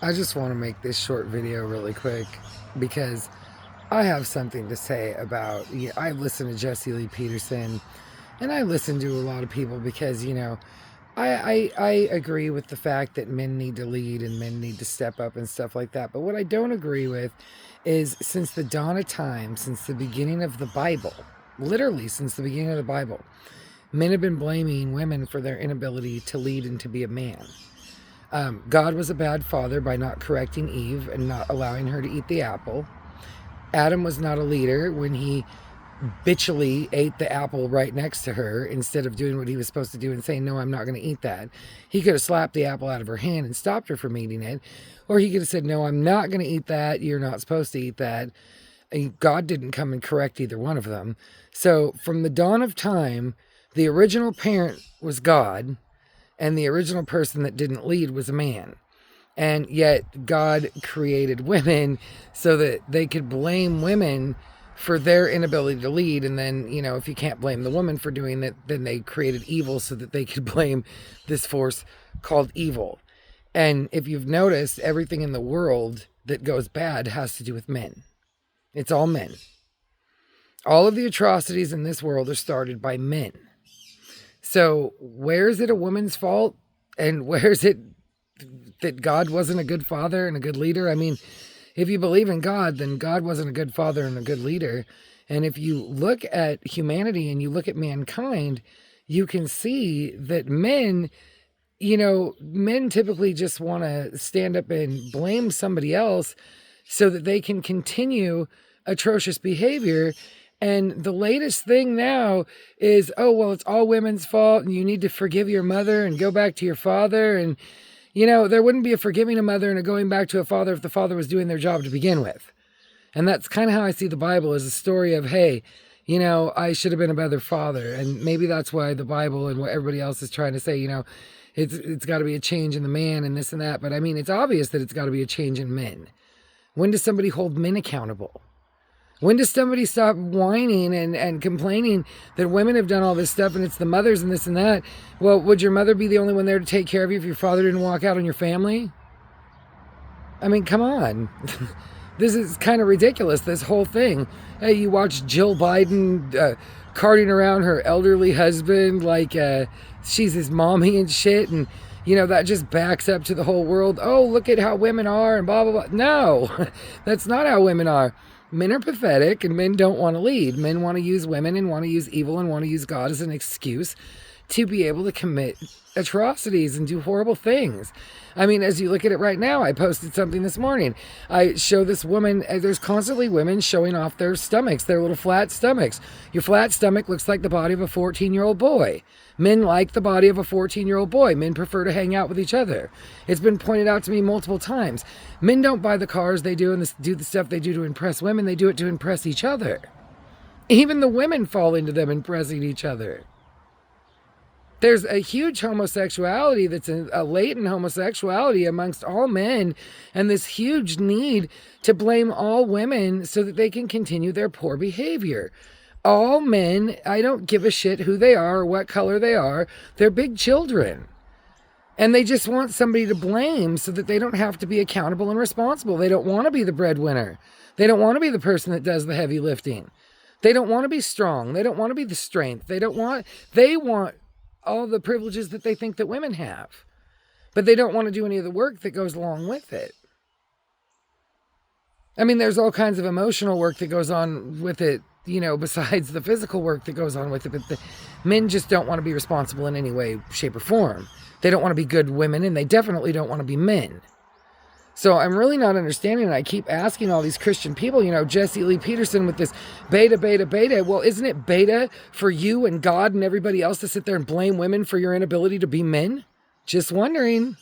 I just want to make this short video really quick because I have something to say about. I listen to Jesse Lee Peterson, and I listen to a lot of people because I agree with the fact that men need to lead and men need to step up and stuff like that. But what I don't agree with is since the dawn of time, since the beginning of the Bible, literally since the beginning of the Bible, men have been blaming women for their inability to lead and to be a man. God was a bad father by not correcting Eve and not allowing her to eat the apple. Adam was not a leader when he bitchily ate the apple right next to her instead of doing what he was supposed to do and saying, no, I'm not going to eat that. He could have slapped the apple out of her hand and stopped her from eating it. Or he could have said, no, I'm not going to eat that. You're not supposed to eat that. And God didn't come and correct either one of them. So from the dawn of time, the original parent was God, and the original person that didn't lead was a man. And yet God created women so that they could blame women for their inability to lead. And then, if you can't blame the woman for doing that, then they created evil so that they could blame this force called evil. And if you've noticed, everything in the world that goes bad has to do with men. It's all men. All of the atrocities in this world are started by men. So where is it a woman's fault? And where is it that God wasn't a good father and a good leader? I mean, if you believe in God, then God wasn't a good father and a good leader. And if you look at humanity and you look at mankind, you can see that men typically just want to stand up and blame somebody else so that they can continue atrocious behavior. And the latest thing now is, oh, well, it's all women's fault and you need to forgive your mother and go back to your father. And, there wouldn't be a forgiving a mother and a going back to a father if the father was doing their job to begin with. And that's kind of how I see the Bible, as a story of, hey, I should have been a better father. And maybe that's why the Bible and what everybody else is trying to say, it's got to be a change in the man and this and that. But I mean, it's obvious that it's got to be a change in men. When does somebody hold men accountable? When does somebody stop whining and complaining that women have done all this stuff and it's the mothers and this and that? Well, would your mother be the only one there to take care of you if your father didn't walk out on your family? I mean, come on. This is kind of ridiculous, this whole thing. Hey, you watch Jill Biden carting around her elderly husband like she's his mommy and shit, and that just backs up to the whole world. Oh, look at how women are and blah, blah, blah. No, that's not how women are. Men are pathetic and men don't want to lead. Men want to use women and want to use evil and want to use God as an excuse to be able to commit atrocities and do horrible things. I mean, as you look at it right now, I posted something this morning. I show this woman, there's constantly women showing off their stomachs, their little flat stomachs. Your flat stomach looks like the body of a 14-year-old boy. Men like the body of a 14-year-old boy. Men prefer to hang out with each other. It's been pointed out to me multiple times. Men don't buy the cars they do and do the stuff they do to impress women. They do it to impress each other. Even the women fall into them impressing each other. There's a huge homosexuality that's a latent homosexuality amongst all men, and this huge need to blame all women so that they can continue their poor behavior. All men, I don't give a shit who they are or what color they are, they're big children. And they just want somebody to blame so that they don't have to be accountable and responsible. They don't want to be the breadwinner. They don't want to be the person that does the heavy lifting. They don't want to be strong. They don't want to be the strength. They want all the privileges that they think that women have. But they don't want to do any of the work that goes along with it. I mean, there's all kinds of emotional work that goes on with it, besides the physical work that goes on with it. But the men just don't want to be responsible in any way, shape, or form. They don't want to be good women, and they definitely don't want to be men. So I'm really not understanding, and I keep asking all these Christian people, Jesse Lee Peterson with this beta. Well, isn't it beta for you and God and everybody else to sit there and blame women for your inability to be men? Just wondering.